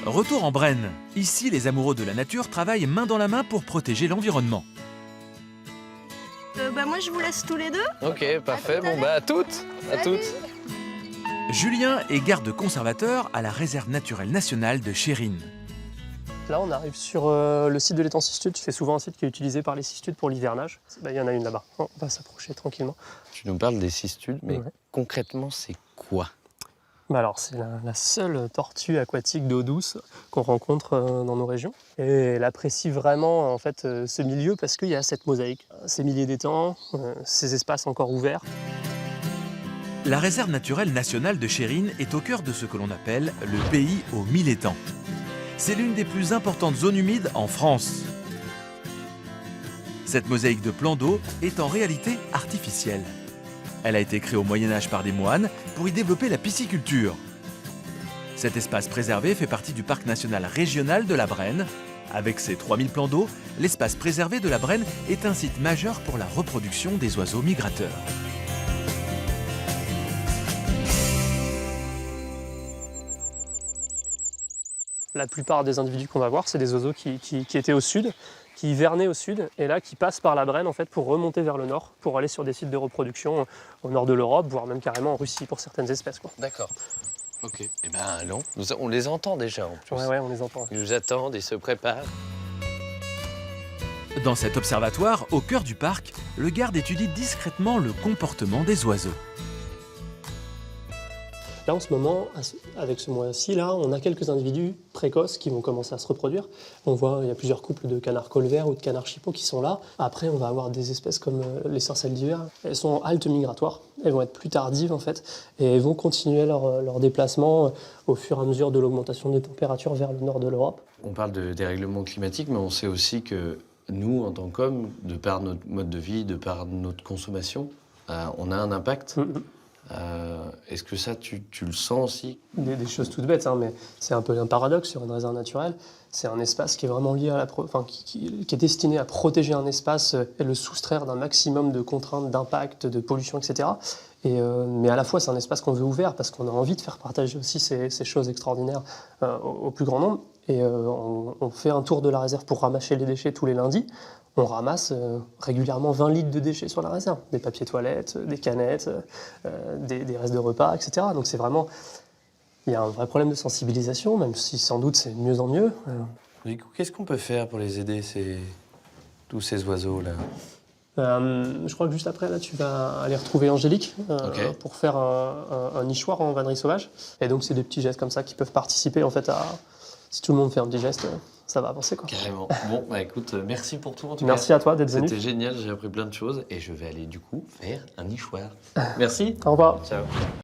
Retour en Brenne. Ici, les amoureux de la nature travaillent main dans la main pour protéger l'environnement. Moi, je vous laisse tous les deux. Ok, parfait. Bon, bah, à toutes. À toutes. Julien est garde conservateur à la réserve naturelle nationale de Chérine. Là, on arrive sur le site de l'étang Sistude. C'est souvent un site qui est utilisé par les cistudes pour l'hivernage. Il y en a une là-bas. On va s'approcher tranquillement. Tu nous parles des cistudes, mais Ouais. concrètement, c'est quoi? Alors, c'est la seule tortue aquatique d'eau douce qu'on rencontre dans nos régions. Et elle apprécie vraiment en fait, ce milieu parce qu'il y a cette mosaïque. Ces milliers d'étangs, ces espaces encore ouverts. La réserve naturelle nationale de Chérine est au cœur de ce que l'on appelle le pays aux 1000 étangs. C'est l'une des plus importantes zones humides en France. Cette mosaïque de plans d'eau est en réalité artificielle. Elle a été créée au Moyen-Âge par des moines pour y développer la pisciculture. Cet espace préservé fait partie du parc national régional de la Brenne. Avec ses 3000 plans d'eau, l'espace préservé de la Brenne est un site majeur pour la reproduction des oiseaux migrateurs. La plupart des individus qu'on va voir, c'est des oiseaux qui étaient au sud, qui hivernaient au sud, et là qui passent par la Brenne en fait, pour remonter vers le nord, pour aller sur des sites de reproduction au nord de l'Europe, voire même carrément en Russie pour certaines espèces. D'accord. Ok. Eh ben, allons. On les entend déjà, en plus. Ouais, on les entend. Ils nous attendent, ils se préparent. Dans cet observatoire, au cœur du parc, le garde étudie discrètement le comportement des oiseaux. Là, en ce moment, avec ce mois-ci, là, on a quelques individus précoces qui vont commencer à se reproduire. On voit, il y a plusieurs couples de canards colverts ou de canards chippeaux qui sont là. Après, on va avoir des espèces comme les sarcelles d'hiver. Elles sont en halte migratoire. Elles vont être plus tardives, en fait, et elles vont continuer leur déplacement au fur et à mesure de l'augmentation des températures vers le nord de l'Europe. On parle de dérèglement climatique, mais on sait aussi que nous, en tant qu'hommes, de par notre mode de vie, de par notre consommation, on a un impact. Est-ce que ça, tu le sens aussi? Des choses toutes bêtes, hein, mais c'est un peu un paradoxe sur une réserve naturelle. C'est un espace qui est vraiment lié à qui est destiné à protéger un espace et le soustraire d'un maximum de contraintes, d'impact, de pollution, etc. Mais à la fois, c'est un espace qu'on veut ouvert parce qu'on a envie de faire partager aussi ces choses extraordinaires au plus grand nombre. Et on fait un tour de la réserve pour ramasser les déchets tous les lundis. On ramasse régulièrement 20 litres de déchets sur la réserve. Des papiers toilettes, des canettes, des restes de repas, etc. Donc c'est vraiment... Il y a un vrai problème de sensibilisation, même si sans doute c'est de mieux en mieux. Du coup, qu'est-ce qu'on peut faire pour les aider, tous ces oiseaux-là? Je crois que juste après, là, tu vas aller retrouver Angélique pour faire un nichoir en vannerie sauvage. Et donc, c'est des petits gestes comme ça qui peuvent participer, en fait, à... Si tout le monde fait un petit geste, ça va avancer, quoi. Carrément. Bon, bah écoute, merci pour tout, en tout cas. Merci à toi d'être venu. C'était génial, j'ai appris plein de choses et je vais aller, du coup, faire un nichoir. Merci. Au revoir. Ciao.